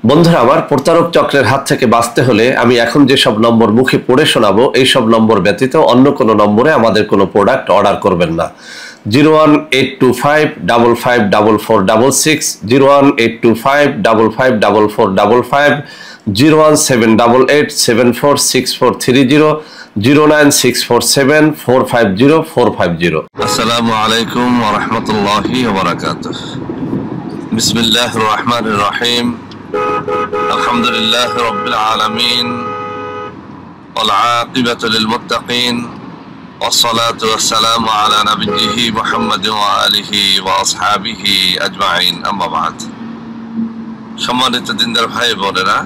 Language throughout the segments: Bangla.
বন্ধুরা আমার, প্রতারক চক্রের হাত থেকে বাঁচতে হলে আমি এখন যেসব নম্বর মুখে পড়ে শোনাবো এই সব নম্বর ব্যতীত অন্য কোনো নম্বরে আমাদের কোনো প্রোডাক্ট অর্ডার করবেন না। 01825554466, 01825554455, 01788746430, 09647450450। আসসালামু আলাইকুম ওয়া রাহমাতুল্লাহি ওয়া বারাকাতুহ। বিসমিল্লাহির রহমানির রহিম। আলহামদুলিল্লাহি রাব্বিল আলামিন ওয়াল আকিবাতু লিল মুত্তাকিন ওয়াসসালাতু ওয়াসসালামু আলা নাবিয়্যিহি মুহাম্মাদিন ওয়া আলিহি ওয়া আসহাবিহি আজমাইন, আম্মা বা'দ। সম্মানিত দিনদার ভাই বোনেরা,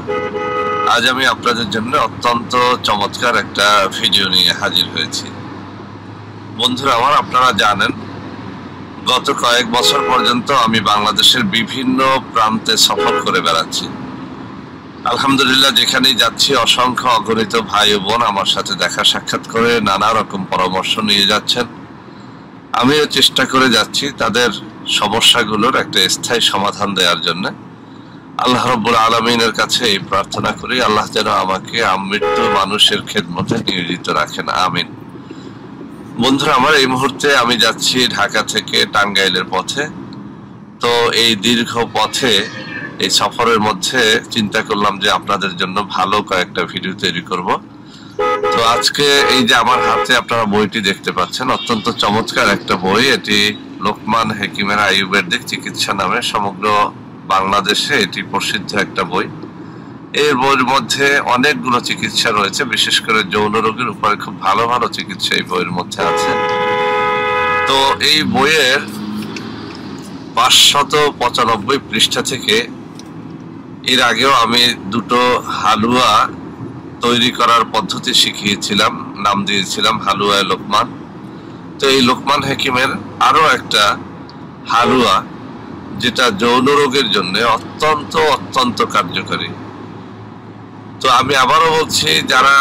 আজ আমি আপনাদের জন্য অত্যন্ত চমৎকার একটা ভিডিও নিয়ে হাজির হয়েছি। বন্ধুরা আমার, আপনারা জানেন গত কয়েক বছর পর্যন্ত আমি বাংলাদেশের বিভিন্ন প্রান্তে সফর করে বেড়াচ্ছি। আলহামদুলিল্লাহ, যেখানেই যাচ্ছি অসংখ্য অগণিত ভাই ও বোন আমার সাথে দেখা সাক্ষাৎ করে নানা রকম পরামর্শ নিয়ে যাচ্ছেন। আমিও চেষ্টা করে যাচ্ছি তাদের সমস্যাগুলোর একটা স্থায়ী সমাধান দেওয়ার জন্য। আল্লাহ রাব্বুল আলামিনের কাছে এই প্রার্থনা করি, আল্লাহ যেন আমাকে আমৃত্যু মানুষের খেদমতে নিয়োজিত রাখেন, আমিন। বন্ধুরা আমার, এই মুহূর্তে আমি যাচ্ছি ঢাকা থেকে টাঙ্গাইলের পথে। তো এই দীর্ঘ পথে এই সফরের মধ্যে চিন্তা করলাম যে আপনাদের জন্য ভালো কয়েকটা ভিডিও তৈরি করব। তো আজকে এই যে আমার হাতে আপনারা বইটি দেখতে পাচ্ছেন, অত্যন্ত চমৎকার একটা বই। এটি লোকমান হাকিমের আয়ুর্বেদিক চিকিৎসা নামে সমগ্র বাংলাদেশে এটি প্রসিদ্ধ একটা বই। এর বইয়ের মধ্যে অনেকগুলো চিকিৎসা রয়েছে, বিশেষ করে যৌন রোগের উপরে খুব ভালো ভালো চিকিৎসা এই বইয়ের মধ্যে আছে। তো এই বইয়ের 595 পৃষ্ঠা থেকে এর আগেও আমি দুটো হালুয়া তৈরি করার পদ্ধতি শিখিয়েছিলাম, নাম দিয়েছিলাম হালুয়া লোকমান। তো এই লোকমান হাকিমের আরো একটা হালুয়া, যেটা যৌন রোগের জন্য অত্যন্ত অত্যন্ত কার্যকরী। তো আমি আবারও বলছি, যারা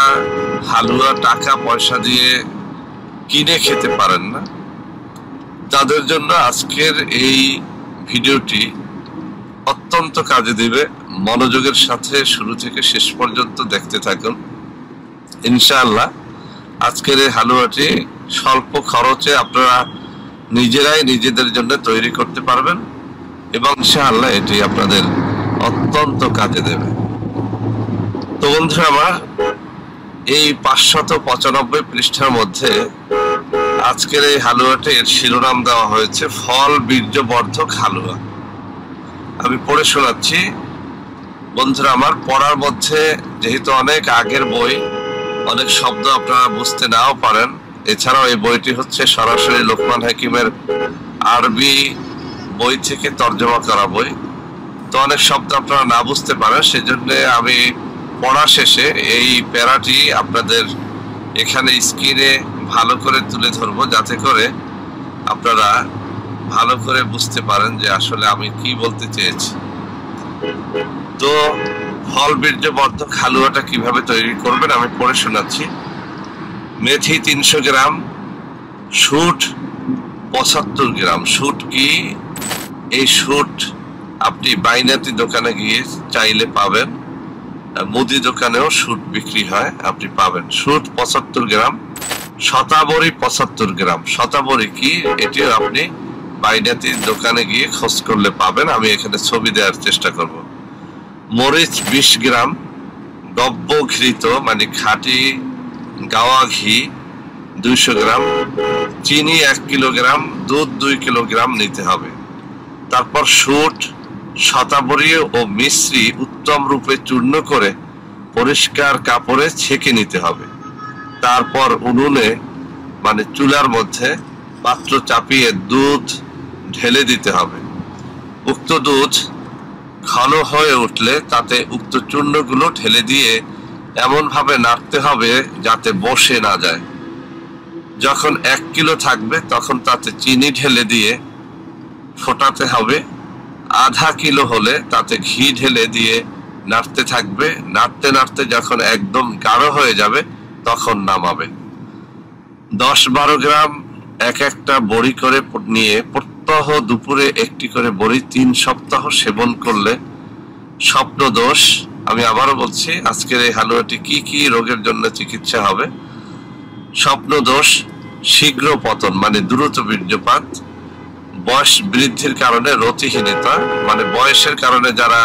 হালুয়া টাকা পয়সা দিয়ে কিনে খেতে পারেন না, তাদের জন্য আজকের এই ভিডিওটি অত্যন্ত কাজে দিবে। মনোযোগের সাথে শুরু থেকে শেষ পর্যন্ত দেখতে থাকুন। ইনশাআল্লাহ আজকের এই হালুয়াটি স্বল্প খরচে আপনারা নিজেরাই নিজেদের জন্য তৈরি করতে পারবেন এবং ইনশাআল্লাহ এটি আপনাদের অত্যন্ত কাজে দেবে। তো বন্ধুরা আমার, এই 595 পৃষ্ঠার মধ্যে আজকের এই হালুয়াটির শিরোনাম দেওয়া হয়েছে ফল বীর্যবর্ধক হালুয়া। আমি পড়ে শোনাচ্ছি। বন্ধুরা আমার, পড়ার মধ্যে যেহেতু অনেক আগের বই, অনেক শব্দ আপনারা বুঝতে নাও পারেন। এছাড়াও এই বইটি হচ্ছে সরাসরি লোকমান হাকিমের আরবি বই থেকে তর্জমা করা বই। তো অনেক শব্দ আপনারা না বুঝতে পারেন, সেজন্য আমি পড়া শেষে এই প্যারাটি আপনাদের এখানে স্ক্রিনে ভালো করে তুলে ধরবো, যাতে করে আপনারা ভালো করে বুঝতে পারেন যে আসলে আমি কি বলতে চেয়েছি। তো ফল বীর্যবর্ধক হালুয়াটা কিভাবে তৈরি করবেন আমি পড়ে শোনাচ্ছি। মেথি 300 গ্রাম, শুট 75 গ্রাম। শুট কি? এই শুট আপনি বাইনাতি দোকানে গিয়ে চাইলে পাবেন, মুদি দোকানেও শুট বিক্রি হয়, আপনি পাবেন। শুট 75 গ্রাম। শতাবরী 75 গ্রাম। শতাবরী কি? এটিও আপনি বাইনাতি দোকানে গিয়ে খোঁজ করলে পাবেন, আমি এখানে ছবি দেওয়ার চেষ্টা করব। মরিচ 20 গ্রাম। গব্য ঘৃত মানে খাঁটি গাওয়া ঘি 200 গ্রাম। চিনি 1 কিলোগ্রাম। দুধ 2 কিলোগ্রাম নিতে হবে। তারপর শুট, শতাবরী ও মিশ্রি উত্তম রূপে চূর্ণ করে পরিষ্কার কাপড়ে ছেঁকে নিতে হবে। তারপর উনুনে মানে চুলার মধ্যে পাত্র চাপিয়ে দুধ ঢেলে দিতে হবে। উক্ত দুধ ঘন হয়ে উঠলে তাতে উক্ত চূর্ণগুলো ঢেলে দিয়ে এমন ভাবে নাড়তে হবে যাতে বসে না যায়। যখন 1 কিলো থাকবে তখন তাতে চিনি ঢেলে দিয়ে ফোটাতে হবে। আধা কিলো হলে তাতে ঘি ঢেলে দিয়ে নাড়তে থাকবে। নাড়তে নাড়তে যখন একদম গাঢ় হয়ে যাবে তখন নামাবে। 10-12 গ্রাম এক একটা বড়ি করে নিয়ে প্রত্যহ দুপুরে একটি করে বড়ি 3 সপ্তাহ সেবন করলে স্বপ্ন দোষ, আমি আবারও বলছি আজকের এই হালুয়াটি কি কি রোগের জন্য চিকিৎসা হবে। স্বপ্ন দোষ, শীঘ্র পতন মানে দ্রুত বীর্যপাত, বয়স বৃদ্ধির কারণে রতিহীনতা মানে বয়সের কারণে যারা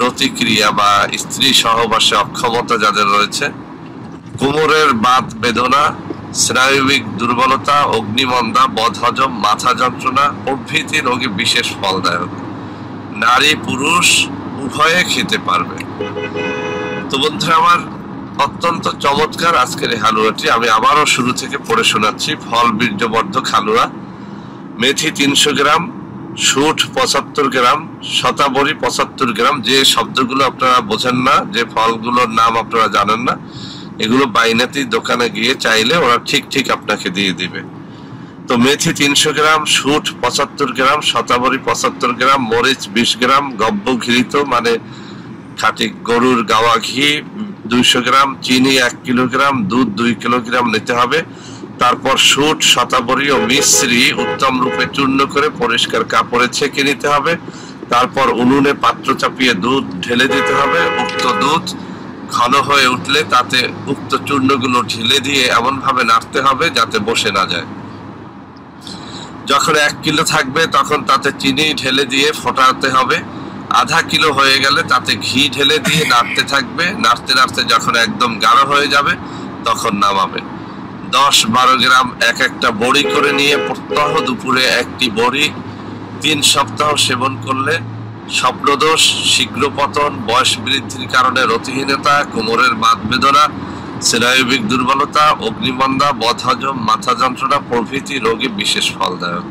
রতিক্রিয়া বা স্ত্রী সহবাসে অক্ষমতা যাদের রয়েছে, কোমরের বাত বেদনা, স্নায়বিক দুর্বলতা, অগ্নিমন্দা, বদহজম, মাথা যন্ত্রণা প্রভৃতি রোগে বিশেষ ফলদায়ক। নারী পুরুষ উভয়ে খেতে পারবে। তো বন্ধুরা আমার, অত্যন্ত চমৎকার আজকের এই হালুয়াটি আমি আবারও শুরু থেকে পড়ে শোনাচ্ছি। ফল বীর্যবর্ধক হালুয়া। মেথি 300 গ্রাম, সুট 75 গ্রাম, শতাবরী 75 গ্রাম। যে শব্দগুলো আপনারা বোঝেন না, যে ফলগুলোর নাম আপনারা জানেন না, এগুলো বাইনাতি দোকানে গিয়ে চাইলে ওরা ঠিক ঠিক আপনাকে দিয়ে দিবে। তো মেথি 300 গ্রাম, সুট 75 গ্রাম, শতাবরী 75 গ্রাম, মরিচ 20 গ্রাম, গব্য ঘৃত মানে খাঁটি গরুর গাওয়া ঘি 200 গ্রাম, চিনি 1 কিলোগ্রাম, দুধ 2 কিলোগ্রাম নিতে হবে। তারপর সুট, শতাবরী ও মিশ্রি উত্তম রূপে চূর্ণ করে পরিষ্কার কাপড়ে ছেঁকে নিতে হবে। তারপর উনুনে পাত্র চাপিয়ে দুধ ঢেলে দিতে হবে। উক্ত দুধ ঘন হয়ে উঠলে তাতে উক্ত চূর্ণগুলো ঢেলে দিয়ে এমন ভাবে নাড়তে হবে যাতে বসে না যায়। যখন 1 কিলো থাকবে তখন তাতে চিনি ঢেলে দিয়ে ফোটাতে হবে। আধা কিলো হয়ে গেলে তাতে ঘি ঢেলে দিয়ে নাড়তে থাকবে। নাড়তে নাড়তে যখন একদম গাঢ় হয়ে যাবে তখন নামাবে। 10-12 গ্রাম এক একটা বড়ি করে নিয়ে প্রত্যহ দুপুরে একটি বড়ি 3 সপ্তাহ সেবন করলে স্বপ্নদোষ, শীঘ্র পতন, বয়স বৃদ্ধির কারণে রতিহীনতা, কোমরের বাত বেদনা, স্নায়বিক দুর্বলতা, অগ্নিমন্দা, বদহজম, মাথা যন্ত্রণা প্রভৃতি রোগে বিশেষ ফলদায়ক।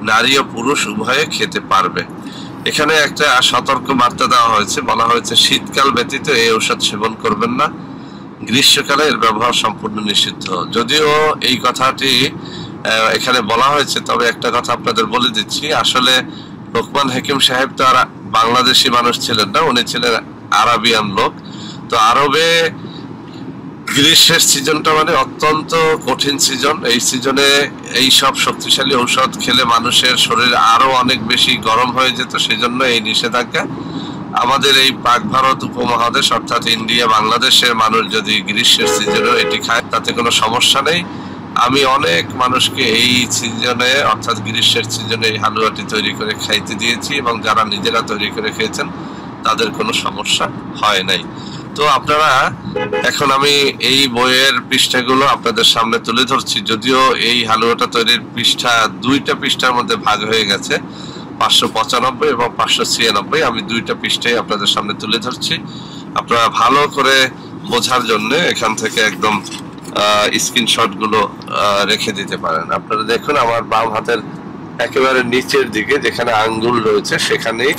নারী ও পুরুষ উভয়ে খেতে পারবে। এখানে একটা সতর্ক বার্তা দেওয়া হয়েছে, বলা হয়েছে শীতকাল ব্যতীত এই ঔষধ সেবন করবেন না, গ্রীষ্মকালে এর ব্যবহার সম্পূর্ণ নিষিদ্ধ। যদিও এই কথাটি এখানে বলা হয়েছে, তবে একটা কথা আপনাদের বলে দিচ্ছি, আসলে লোকমান হাকিম সাহেব তো আর বাংলাদেশি মানুষ ছিলেন না, উনি ছিলেন আরাবিয়ান লোক। তো আরবে গ্রীষ্মের সিজনটা মানে অত্যন্ত কঠিন সিজন। এই সিজনে এই সব শক্তিশালী ঔষধ খেলে মানুষের শরীর আরো অনেক বেশি গরম হয়ে যেত, সেজন্য এই নিষেধাজ্ঞা। আমাদের এই পাক ভারত উপমহাদেশ অর্থাৎ ইন্ডিয়া, বাংলাদেশের মানুষ যদি গ্রীষ্মের সিজনে এটি খায় তাতে কোনো সমস্যা নেই। আমি অনেক মানুষকে এই সিজনে অর্থাৎ গ্রীষ্মের সিজনে এই হালুয়াটি তৈরি করে খাইতে দিয়েছি এবং যারা নিজেরা তৈরি করে খেয়েছেন তাদের কোনো সমস্যা হয় নাই। তো আপনারা এখন আমি এই বইয়ের পৃষ্ঠাগুলো আপনাদের সামনে তুলে ধরছি। যদিও এই হালুয়াটা তৈরির পৃষ্ঠা 2টা পৃষ্ঠার মধ্যে ভাগ হয়ে গেছে, 595 এবং 596। আমি 2টা পৃষ্ঠাই আপনাদের সামনে তুলে ধরছি। আপনারা ভালো করে বোঝার জন্য এখান থেকে একদম স্ক্রিনশট গুলো রেখে দিতে পারেন। আপনারা দেখুন আমার বাম হাতের একেবারে নিচের দিকে যেখানে আঙ্গুল রয়েছে সেখানেই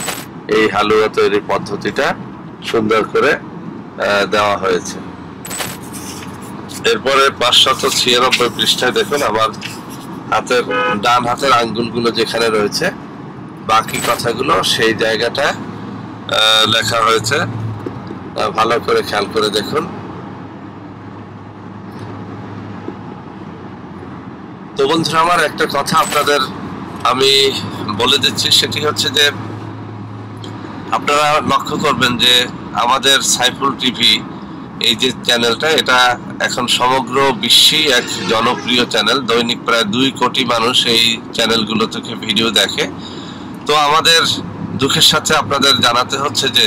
এই হালুয়া তৈরির পদ্ধতিটা সুন্দর করে দেওয়া হয়েছে। এরপরে 596 পৃষ্ঠায় দেখুন আমার হাতের ডান হাতের আঙ্গুলগুলো যেখানে রয়েছে বাকি কথাগুলো সেই জায়গাটা লেখা হয়েছে, ভালো করে খেয়াল করে দেখুন। তো বন্ধুরা আমার একটা কথা আপনাদের আমি বলে দিচ্ছি, সেটি হচ্ছে যে আপনারা লক্ষ্য করবেন যে আমাদের সাইফুল টিভি এই যে চ্যানেলটা, এটা এখন সমগ্র বিশ্বেই এক জনপ্রিয় চ্যানেল। দৈনিক প্রায় 2 কোটি মানুষ এই চ্যানেলগুলো থেকে ভিডিও দেখে। তো আমাদের দুঃখের সাথে আপনাদের জানাতে হচ্ছে যে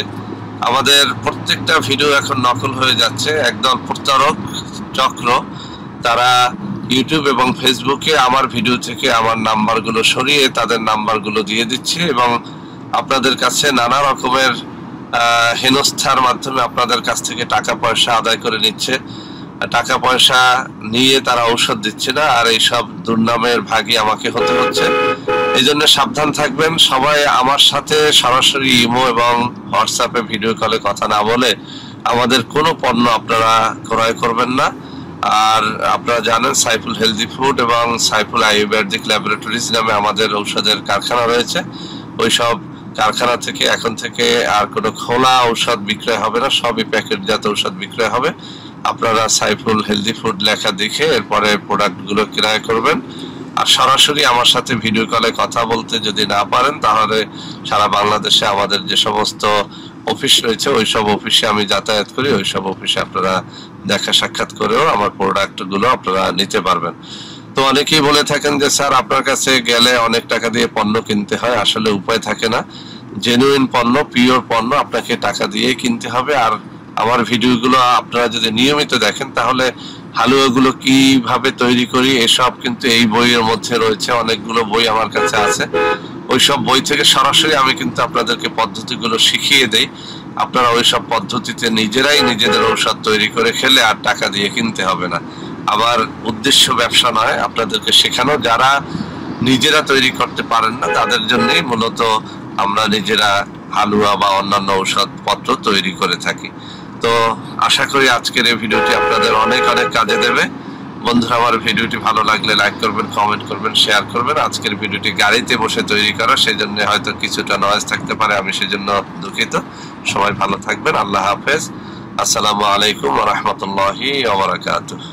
আমাদের প্রত্যেকটা ভিডিও এখন নকল হয়ে যাচ্ছে। একদল প্রতারক চক্র তারা ইউটিউব এবং ফেসবুকে আমার ভিডিও থেকে আমার নাম্বারগুলো সরিয়ে তাদের নাম্বারগুলো দিয়ে দিচ্ছে এবং আপনাদের কাছে নানা রকমের হেনস্থার মাধ্যমে আপনাদের কাছ থেকে টাকা পয়সা আদায় করে নিচ্ছে। টাকা পয়সা নিয়ে তারা ঔষধ দিচ্ছে না, আর এইসব দুর্নামের ভাগী আমাকে হতে হচ্ছে। এই জন্য সাবধান থাকবেন। সবাই আমার সাথে সরাসরি ইমো এবং হোয়াটসঅ্যাপে ভিডিও কলে কথা না বলে আমাদের কোনো পণ্য আপনারা ক্রয় করবেন না। আর আপনারা জানেন সাইফুল হেলদি ফুড এবং সাইফুল আয়ুর্বেদিক ল্যাবরেটরিজ নামে আমাদের ঔষধের কারখানা রয়েছে। ওইসব কারখানা থেকে এখন থেকে আর কোনো খোলা ঔষধ বিক্রয় হবে না, সবই প্যাকেটজাত ঔষধ বিক্রয় হবে। আপনারা সাইফুল হেলদি ফুড লেখা দেখে এরপরে প্রোডাক্টগুলো ক্রয় করবেন। আর সরাসরি আমার সাথে ভিডিও কলে কথা বলতে যদি না পারেন তাহলে সারা বাংলাদেশে আমাদের যে সমস্ত অফিস রয়েছে, ওই সব অফিসে আমি যাতায়াত করি, ওই সব অফিসে আপনারা দেখা সাক্ষাৎ করেও আমার প্রোডাক্ট গুলো আপনারা নিতে পারবেন। তো অনেকেই বলে থাকেন যে স্যার আপনার কাছে গেলে অনেক টাকা দিয়ে পণ্য কিনতে হয়, আসলে উপায় থাকে না। জেনুইন পণ্য, পিওর পণ্য আপনাকে টাকা দিয়ে কিনতে হবে। আর আমার ভিডিওগুলো আপনারা যদি নিয়মিত দেখেন তাহলে হালুয়াগুলো কিভাবে তৈরি করি এসব কিন্তু এই বইয়ের মধ্যে রয়েছে, অনেকগুলো বই আমার কাছে আছে। ওইসব বই থেকে সরাসরি আমি কিন্তু আপনাদেরকে পদ্ধতিগুলো শিখিয়ে দেই, আপনারা ওইসব পদ্ধতিতে নিজেরাই নিজেদের ঔষধ তৈরি করে খেলে আর টাকা দিয়ে কিনতে হবে না। আবার উদ্দেশ্য ব্যবসা নয়, আপনাদেরকে শেখানো। যারা নিজেরা তৈরি করতে পারেন না তাদের জন্যই মূলত আমরা নিজেরা হালুয়া বা অন্যান্য ঔষধপত্র তৈরি করে থাকি। তো আশা করি আজকের এই ভিডিওটি আপনাদের অনেক অনেক কাজে দেবে। বন্ধুরা, আমার ভিডিওটি ভালো লাগলে লাইক করবেন, কমেন্ট করবেন, শেয়ার করবেন। আজকের ভিডিওটি গাড়িতে বসে তৈরি করা, সেই জন্য হয়তো কিছুটা নয়েজ থাকতে পারে, আমি সেজন্য দুঃখিত। সবাই ভালো থাকবেন। আল্লাহ হাফেজ। আসসালামু আলাইকুম ওয়া রাহমাতুল্লাহি ওয়া বারাকাতুহু।